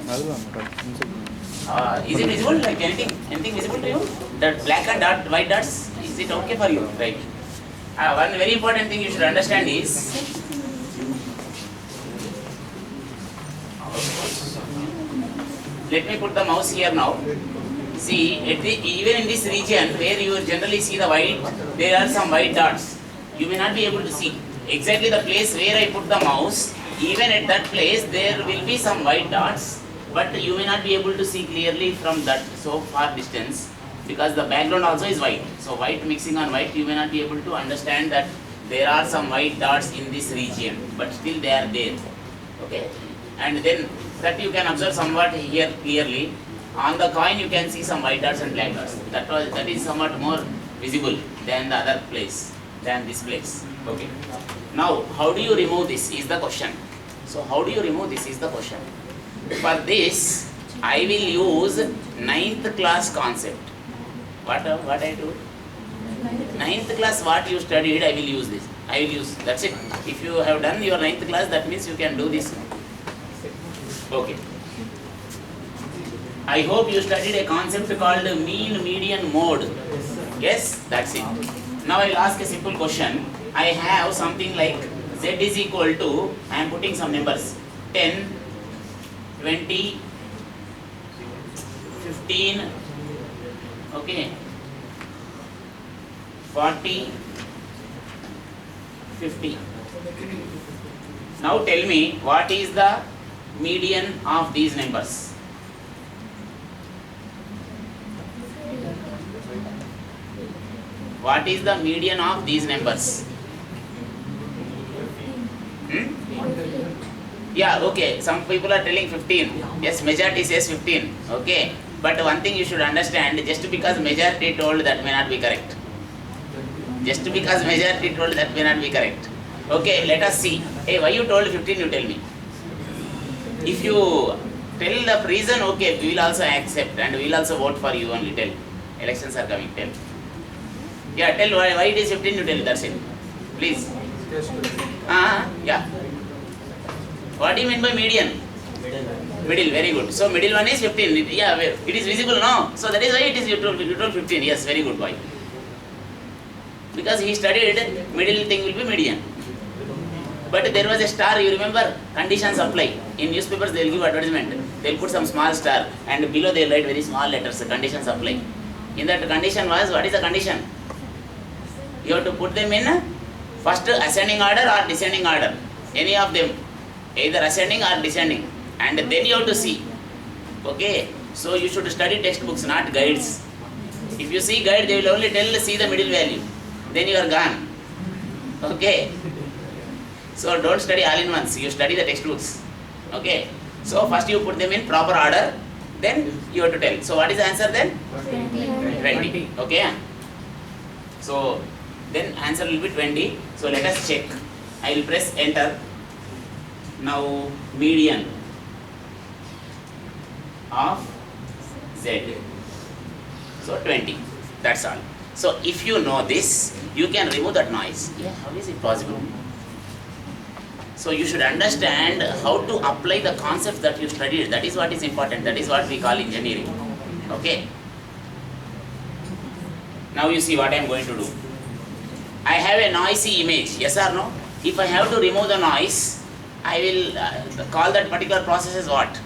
Is it visible? Like anything visible to you? That black and white dots, is it okay for you? Right. One very important thing you should understand is, let me put the mouse here now. See, even in this region where you generally see the white, there are some white dots. You may not be able to see exactly the place where I put the mouse. Even at that place, there will be some white dots, but you may not be able to see clearly from that so far distance, because the background also is white. So white mixing on white, you may not be able to understand that there are some white dots in this region, but still they are there. Okay, and then that you can observe somewhat here clearly. On the coin you can see some white dots and black dots. That is somewhat more visible than the other place, than this place. Okay. Now, how do you remove this is the question. So how do you remove this is the question. For this, I will use 9th class concept. What I do? 9th class what you studied, I will use this. I will use, that's it. If you have done your 9th class, that means you can do this. Okay. I hope you studied a concept called mean, median, mode. Yes, that's it. Now I will ask a simple question. I have something like z is equal to, I am putting some numbers, 10, 20, 15, okay, 40, 50. Now tell me, what is the median of these numbers? What is the median of these numbers? Yeah, okay. Some people are telling 15. Yes, majority says 15. Okay. But one thing you should understand, just because majority told, that may not be correct. Just because majority told, that may not be correct. Okay, let us see. Hey, why you told 15, you tell me. If you tell the reason, okay, we will also accept and we will also vote for you only. Tell. Elections are coming. Tell. Yeah, tell why it is 15, you tell. That's it. Please. Yeah. What do you mean by median? Middle, very good. So middle one is 15. Yeah, it is visible now. So that is why it is you told 15. Yes, very good boy. Because he studied, middle thing will be median. But there was a star, you remember? Conditions apply. In newspapers they will give advertisement. They will put some small star and below they will write very small letters, conditions apply. In that condition was, what is the condition? You have to put them in first ascending order or descending order. Any of them. Either ascending or descending. And then you have to see. Okay. So you should study textbooks, not guides. If you see guide, they will only tell see the middle value. Then you are gone. Okay. So don't study all in once. You study the textbooks. Okay. So first you put them in proper order. Then you have to tell. So what is the answer then? 20. Okay. So then answer will be 20. So let us check. I will press enter. Now median of Z. So 20. That's all. So if you know this, you can remove that noise. Yeah, how is it possible? So you should understand how to apply the concepts that you studied. That is what is important. That is what we call engineering. Okay. Now you see what I am going to do. I have a noisy image. Yes or no? If I have to remove the noise, I will call that particular process as what?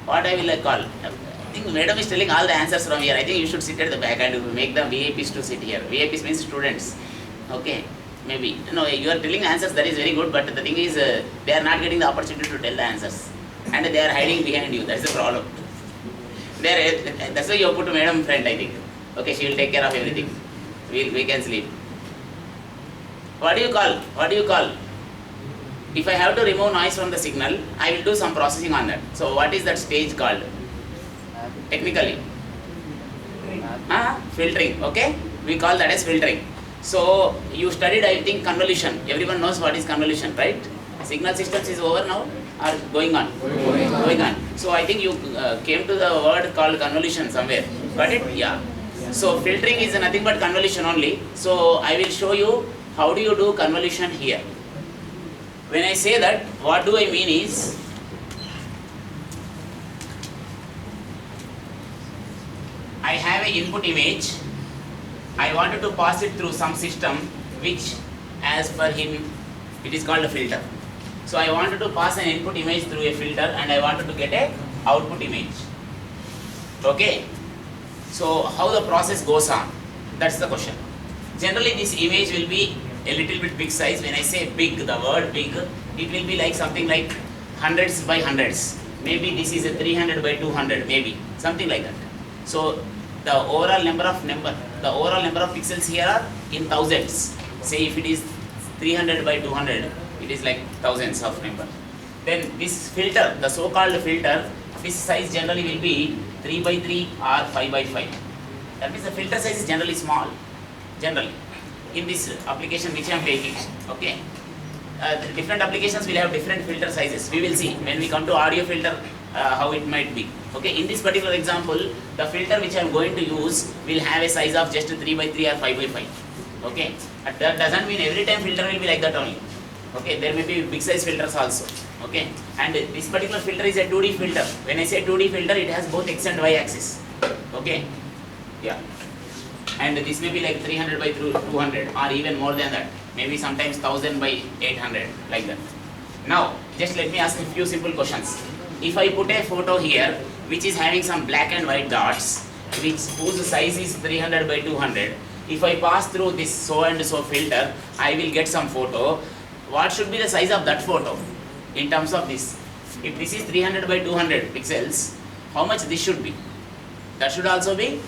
What I will call? I think madam is telling all the answers from here. I think you should sit at the back and make the VIPs to sit here. VIPs means students. Okay. Maybe. No, you are telling answers, that is very good, but the thing is, they are not getting the opportunity to tell the answers. And they are hiding behind you. That's the problem. That's why you have put madam friend, I think. Okay, she will take care of everything. We can sleep. What do you call? What do you call? If I have to remove noise from the signal, I will do some processing on that. So what is that stage called? Technically? Filtering. Okay? We call that as filtering. So you studied, I think, convolution. Everyone knows what is convolution, right? Signal systems is over now or going on? Going on. So I think you came to the word called convolution somewhere. Got it? Yeah. So filtering is nothing but convolution only. So I will show you how do you do convolution here. When I say that, what do I mean is, I have an input image. I wanted to pass it through some system which as per him it is called a filter. So I wanted to pass an input image through a filter and I wanted to get a output image. Okay. So how the process goes on? That's the question. Generally this image will be a little bit big size. When I say big, the word big, it will be like something like hundreds by hundreds. Maybe this is a 300 by 200, maybe something like that. So the overall number of pixels here are in thousands. Say if it is 300 by 200, it is like thousands of number. Then this filter, the so-called filter, this size generally will be 3 by 3 or 5 by 5. That means the filter size is generally small, generally, in this application which I am taking. Okay. The different applications will have different filter sizes. We will see when we come to audio filter how it might be. Okay. In this particular example, the filter which I am going to use will have a size of just 3 by 3 or 5 by 5. Okay. That doesn't mean every time filter will be like that only. Okay. There may be big size filters also. Okay. And this particular filter is a 2D filter. When I say 2D filter, it has both x and y axis. Okay. Yeah. And this may be like 300 by 200 or even more than that. Maybe sometimes 1000 by 800, like that. Now, just let me ask a few simple questions. If I put a photo here, which is having some black and white dots, whose size is 300 by 200, if I pass through this so and so filter, I will get some photo. What should be the size of that photo in terms of this? If this is 300 by 200 pixels, how much this should be? That should also be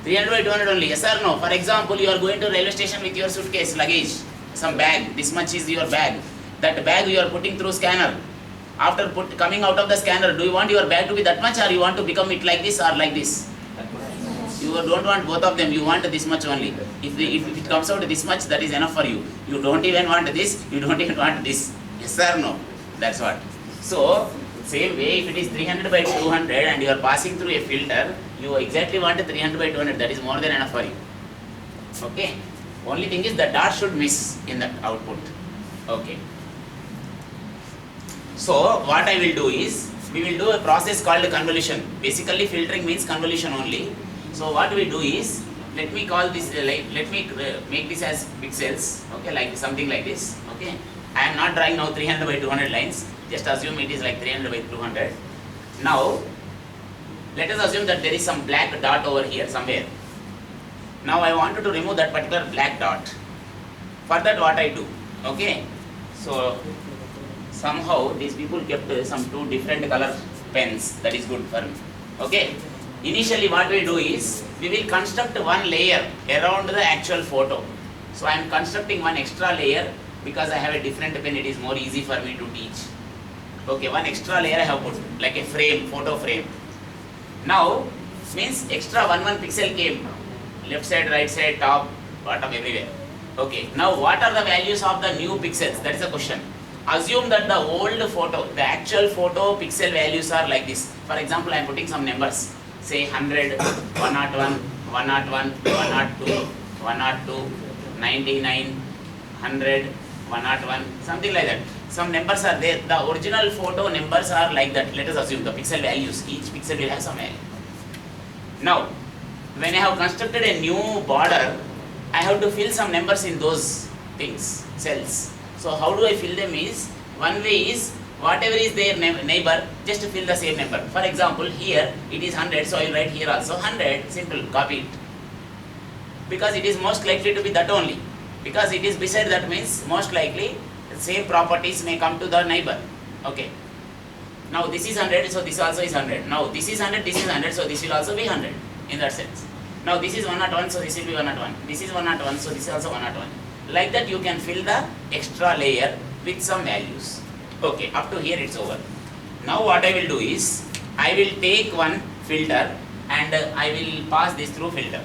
300 by 200 only, yes or no? For example, you are going to railway station with your suitcase, luggage, some bag, this much is your bag. That bag you are putting through scanner. After coming out of the scanner, do you want your bag to be that much or you want to become it like this or like this? You don't want both of them, you want this much only. If it comes out this much, that is enough for you. You don't even want this, you don't even want this. Yes or no? That's what. So, same way, if it is 300 by 200 and you are passing through a filter, you exactly want 300 by 200, that is more than enough for you. Okay. Only thing is the dot should miss in that output. Okay. So what I will do is, we will do a process called convolution. Basically filtering means convolution only. So what we do is, let me call this, let me make this as pixels, okay, like something like this, okay. I am not drawing now 300 by 200 lines, just assume it is like 300 by 200. Now, let us assume that there is some black dot over here somewhere. Now I wanted to remove that particular black dot. For that what I do, okay. So somehow these people kept some two different color pens, that is good for me, okay. Initially what we do is, we will construct one layer around the actual photo. So I am constructing one extra layer because I have a different pen, it is more easy for me to teach. Okay, one extra layer I have put, like a frame, photo frame. Now, means extra 1 pixel came, left side, right side, top, bottom, everywhere. Okay, now what are the values of the new pixels? That is the question. Assume that the old photo, the actual photo pixel values are like this. For example, I am putting some numbers. Say 100, 101, 101, 102, 102, 99, 100, 101, something like that. Some numbers are there. The original photo numbers are like that. Let us assume the pixel values. Each pixel will have some value. Now, when I have constructed a new border, I have to fill some numbers in those things, cells. So how do I fill them is, one way is, whatever is their neighbor, just to fill the same number. For example, here it is 100, so I will write here also 100, simple, copy it. Because it is most likely to be that only. Because it is beside that means, most likely, the same properties may come to the neighbor. Okay. Now this is 100, so this also is 100. Now this is 100, this is 100, so this will also be 100, in that sense. Now this is 101, so this will be 101. This is 101, so this is also 101. Like that you can fill the extra layer with some values. Okay, up to here it's over. Now what I will do is, I will take one filter and I will pass this through filter.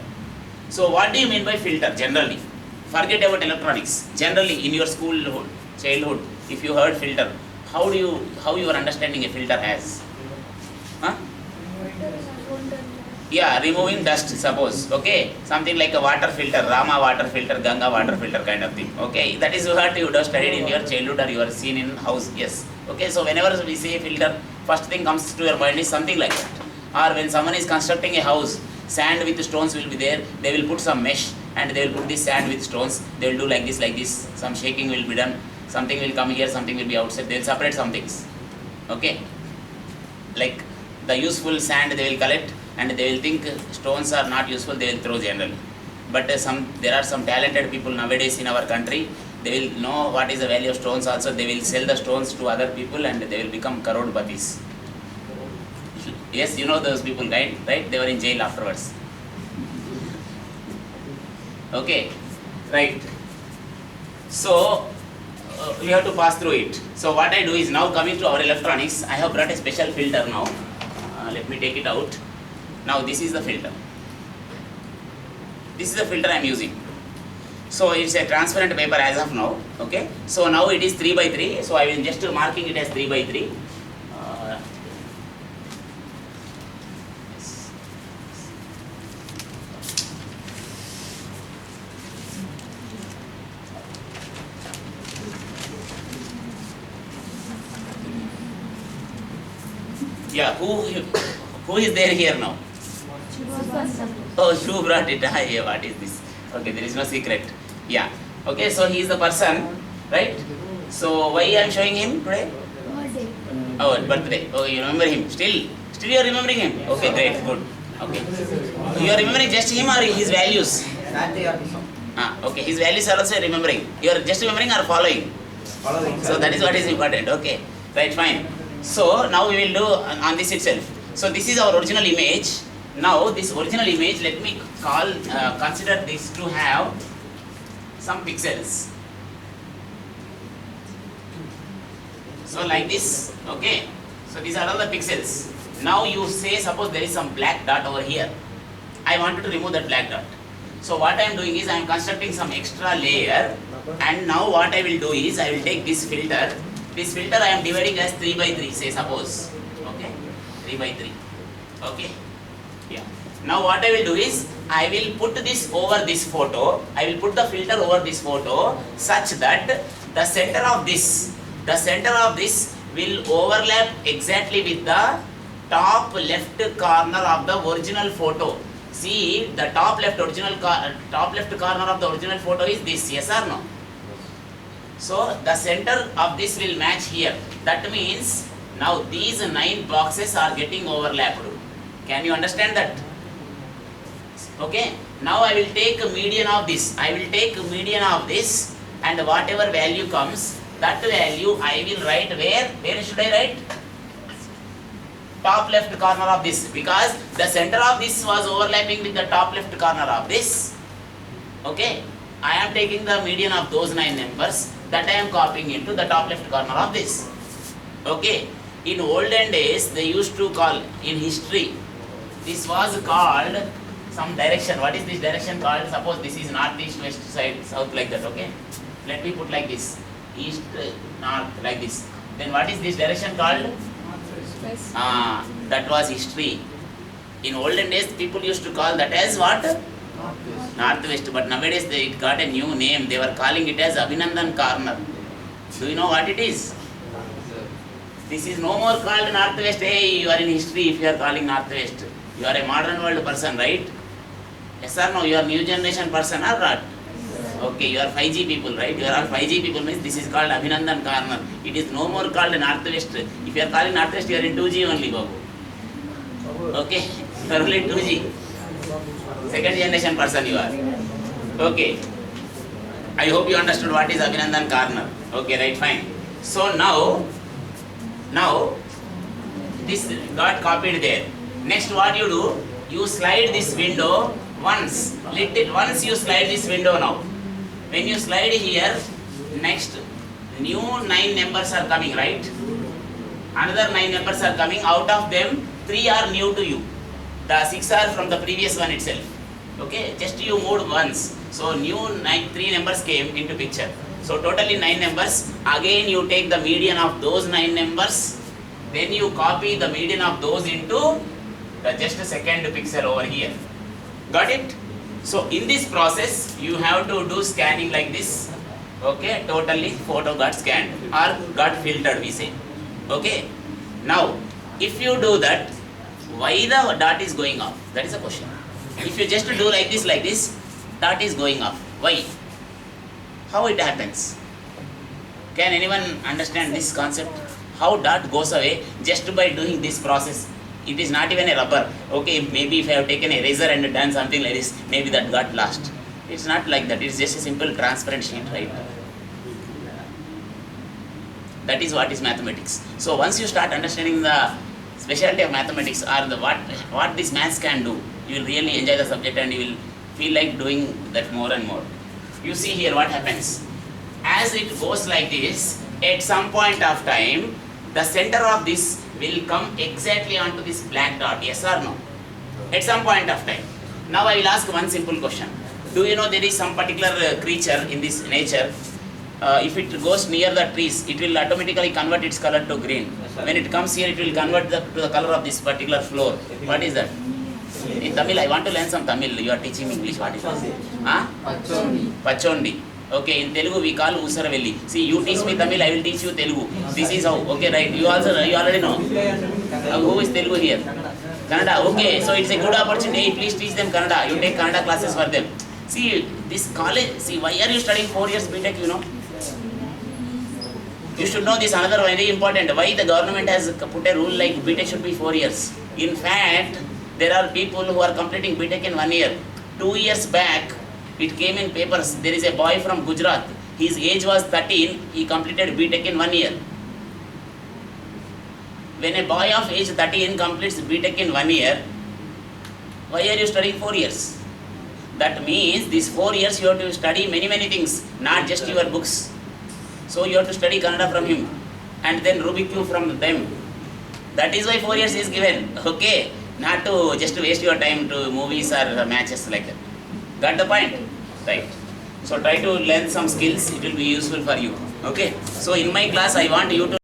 So what do you mean by filter generally? Forget about electronics. Generally in your schoolhood, childhood, if you heard filter, how you are understanding a filter as? Huh? Yeah, removing dust, suppose, okay, something like a water filter, Rama water filter, Ganga water filter kind of thing, okay, that is what you would have studied in your childhood or you are seen in house, yes, okay, so whenever we say filter, first thing comes to your mind is something like that. Or when someone is constructing a house, sand with stones will be there, they will put some mesh and they will put this sand with stones, they will do like this, some shaking will be done, something will come here, something will be outside, they will separate some things. Okay? Like the useful sand they will collect and they will think stones are not useful, they will throw generally. But there are some talented people nowadays in our country, they will know what is the value of stones also, they will sell the stones to other people and they will become crorepati's. Yes, you know those people, right? They were in jail afterwards. Okay, right. So, we have to pass through it. So what I do is, now coming to our electronics, I have brought a special filter now. Let me take it out. Now this is the filter. This is the filter I am using. So it's a transparent paper as of now. Okay. So now it is 3 by 3. So I will just marking it as 3 by 3. Yeah, who is there here now? Oh, Shubh brought it. Yeah, what is this? Okay, there is no secret. Yeah. Okay, so he is the person, right? So why I am showing him today? Oh, birthday. Oh, you remember him? Still you are remembering him? Okay, great, good. Okay. You are remembering just him or his values? Okay, his values are also remembering. You are just remembering or following? Following. So that is what is important. Okay, right, fine. So now we will do on this itself. So this is our original image. Now this original image, let me consider this to have some pixels. So like this, okay. So these are all the pixels. Now you say, suppose there is some black dot over here. I wanted to remove that black dot. So what I am doing is I am constructing some extra layer, and now what I will do is I will take this filter. This filter I am dividing as 3 by 3, say suppose. Okay, 3 by 3. Okay. Yeah. Now what I will do is I will put this over this photo. I will put the filter over this photo such that the center of this will overlap exactly with the top left corner of the original photo. See, the top left corner of the original photo is this. Yes or no? So the center of this will match here. That means now these 9 boxes are getting overlapped. Can you understand that? Okay. Now I will take a median of this. And whatever value comes, that value I will write where? Where should I write? Top left corner of this, because the center of this was overlapping with the top left corner of this. Okay. I am taking the median of those 9 numbers that I am copying into the top left corner of this. Okay. In olden days, they used to call, in history, this was called some direction. What is this direction called? Suppose this is north, east, west, side, south, like that. Okay. Let me put like this. East, north, like this. Then what is this direction called? That was history. In olden days, people used to call that as what? Northwest. But nowadays they got a new name. They were calling it as Abhinandan Corner. Do you know what it is? This is no more called Northwest. Hey, you are in history if you are calling Northwest. You are a modern world person, right? Yes or no? You are new generation person or not? Okay, you are 5G people, right? You are all 5G people, means this is called Abhinandan Corner. It is no more called Northwest. If you are calling Northwest, you are in 2G only, Babu. Okay, you are only 2G. Second generation person you are. Okay. I hope you understood what is Abhinandan Corner. Okay, right, fine. So now this got copied there. Next what you do? You slide this window once. Once you slide this window now. When you slide here, next new 9 numbers are coming, right? Another 9 numbers are coming. Out of them, 3 are new to you. The 6 are from the previous one itself. Okay, just you moved once. So new 3 numbers came into picture. So totally 9 numbers. Again you take the median of those 9 numbers. Then you copy the median of those into the just second pixel over here. Got it? So in this process you have to do scanning like this. Okay, totally photo got scanned or got filtered, we say. Okay. Now if you do that, Why the dot is going up? That is a question. If you just do like this, dot is going up. Why? How it happens? Can anyone understand this concept? How dot goes away just by doing this process? It is not even a rubber. Okay, maybe if I have taken a razor and done something like this, maybe that got lost. It's not like that. It's just a simple transparent sheet, right? That is what is mathematics. So once you start understanding the specialty of mathematics or the what this maths can do, you will really enjoy the subject and you will feel like doing that more and more. You see here what happens. As it goes like this, at some point of time, the center of this will come exactly onto this black dot, yes or no? At some point of time. Now I will ask one simple question. Do you know there is some particular creature in this nature, if it goes near the trees, it will automatically convert its color to green. When it comes here, it will convert to the color of this particular floor. What is that? In Tamil, I want to learn some Tamil. You are teaching English. What is it? Huh? Pachondi. Okay, in Telugu we call Usaravelli. See, you teach me Tamil, I will teach you Telugu. This is how. Okay, right. You already know. Who is Telugu here? Kannada. Okay, so it's a good opportunity. Hey, please teach them Kannada. You take Kannada classes for them. See, this college. See, why are you studying 4 years BTech? You know. You should know this another very important. Why the government has put a rule like BTech should be 4 years. In fact, there are people who are completing BTech in 1 year. 2 years back, it came in papers. There is a boy from Gujarat. His age was 13. He completed BTech in 1 year. When a boy of age 13 completes BTech in 1 year, why are you studying 4 years? That means these 4 years you have to study many things, not just your books. So you have to study Kannada from him and then Rubik cube from them. That is why 4 years is given. Okay, not to just waste your time to movies or matches like that. Got the point? Right. So try to learn some skills. It will be useful for you. Okay. So in my class, I want you to